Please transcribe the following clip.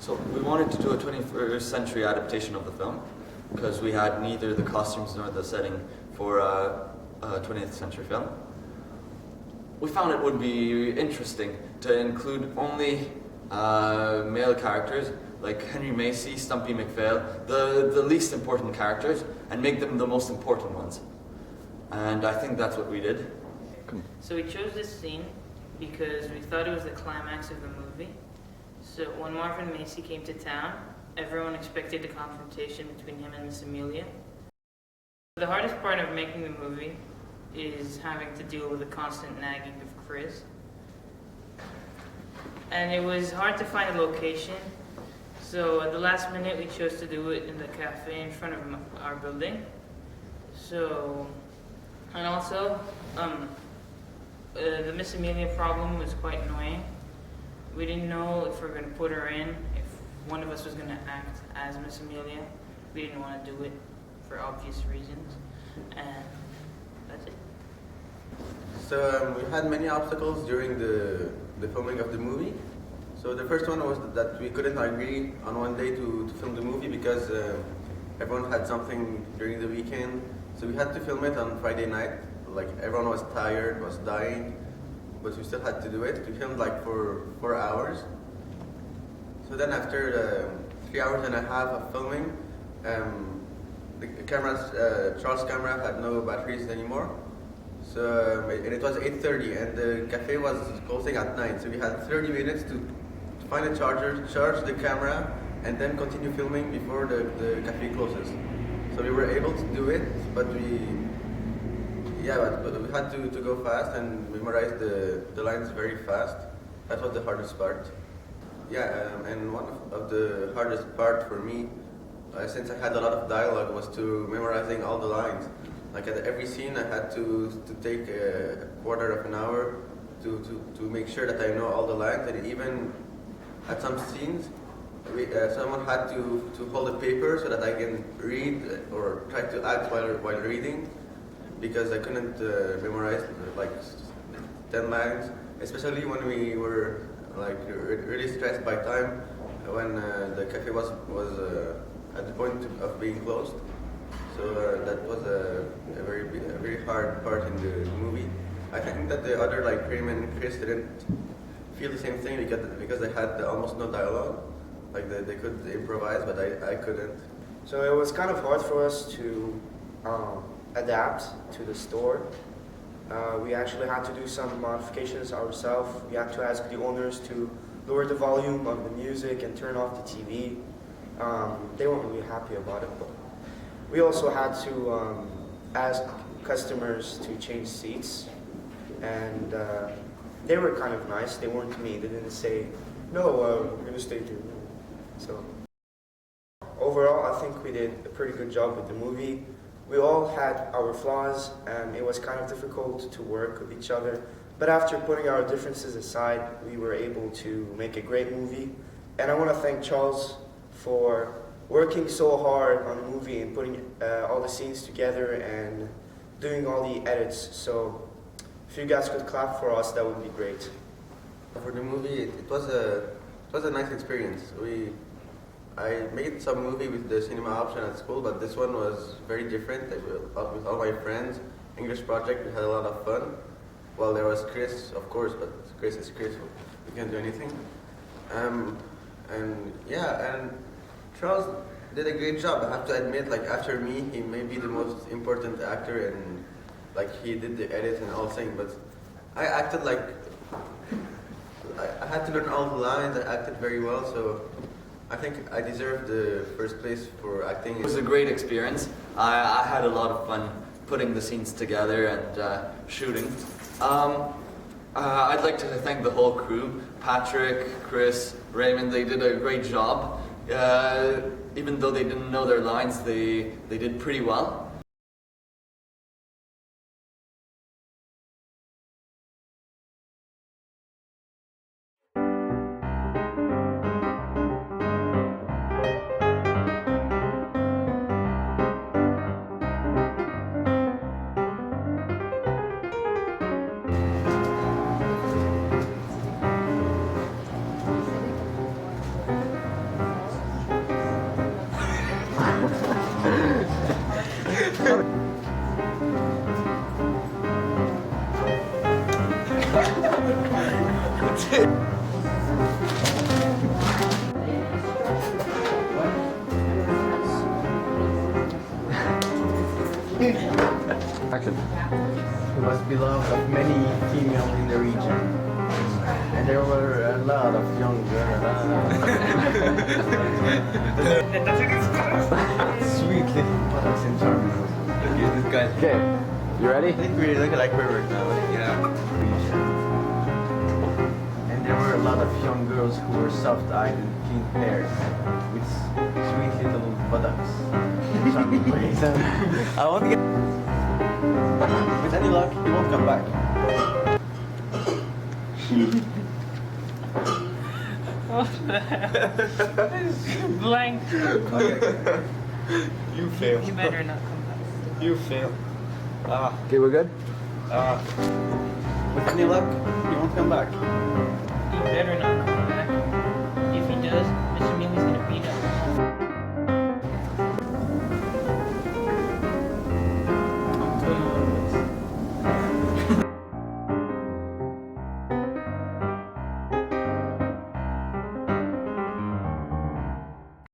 So we wanted to do a 21st century adaptation of the film because we had neither the costumes nor the setting for a 20th century film. We found it would be interesting to include only male characters like Henry Macy, Stumpy McPhail, the least important characters, and make them the most important ones. And I think that's what we did. So we chose this scene because we thought it was the climax of the movie. So when Marvin Macy came to town, everyone expected a confrontation between him and Miss Amelia. The hardest part of making the movie is having to deal with the constant nagging of Chris. And it was hard to find a location, so at the last minute we chose to do it in the cafe in front of our building. So, and also, the Miss Amelia problem was quite annoying. We didn't know if we were going to put her in, if one of us was going to act as Miss Amelia. We didn't want to do it for obvious reasons, and that's it. So we had many obstacles during the filming of the movie. So the first one was that we couldn't agree on one day to film the movie because everyone had something during the weekend. So we had to film it on Friday night. Like everyone was tired, was dying, but we still had to do it. We filmed like for 4 hours. So then after 3 hours and a half of filming, the cameras, Charles' camera had no batteries anymore. So and it was 8:30 and the cafe was closing at 9. So we had 30 minutes to find a charger, charge the camera, and then continue filming before the cafe closes. So we were able to do it, but we had to go fast and memorize the lines very fast. That was the hardest part. And one of the hardest part for me, since I had a lot of dialogue, was to memorizing all the lines. Like at every scene, I had to take a quarter of an hour to make sure that I know all the lines. And even at some scenes, someone had to hold a paper so that I can read or try to act while reading, because I couldn't memorize like 10 lines, especially when we were like really stressed by time, when the cafe was at the point of being closed. So that was a very hard part in the movie. I think that the other like Prim and Chris didn't feel the same thing because they had almost no dialogue. Like they could improvise, but I couldn't. So it was kind of hard for us to adapt to the store. We actually had to do some modifications ourselves. We had to ask the owners to lower the volume of the music and turn off the TV. They weren't really happy about it, but we also had to ask customers to change seats, and they were kind of nice. They weren't mean. They didn't say, "No, we're gonna stay here." So overall, I think we did a pretty good job with the movie. We all had our flaws, and it was kind of difficult to work with each other. But after putting our differences aside, we were able to make a great movie. And I want to thank Charles for working so hard on the movie and putting all the scenes together and doing all the edits. So if you guys could clap for us, that would be great. For the movie, it was a nice experience. I made some movie with the cinema option at school, but this one was very different. With all my friends, English project, we had a lot of fun. Well, there was Chris, of course, but Chris is Chris. We can't do anything. And Charles did a great job. I have to admit, like after me, he may be the most important actor, and like he did the edit and all things. But I acted like I had to learn all the lines. I acted very well, so I think I deserve the first place for acting. It was a great experience. I had a lot of fun putting the scenes together and shooting. I'd like to thank the whole crew, Patrick, Chris, Raymond. They did a great job. Even though they didn't know their lines, they did pretty well. He was beloved of many females in the region. And there were a lot of young girls. Sweet little buttocks and charming. Look at this guy. Okay, you ready? I think we look like pervert now. Yeah. And there were a lot of young girls who were soft-eyed and pink-haired, with sweet little buttocks. Charming ways. I won't get. With any luck, he won't come back. Blank. You fail. You better not come back. You fail. Okay, we're good? With any luck, he won't come back. You better not come back. If he does, Mr. Mealy's gonna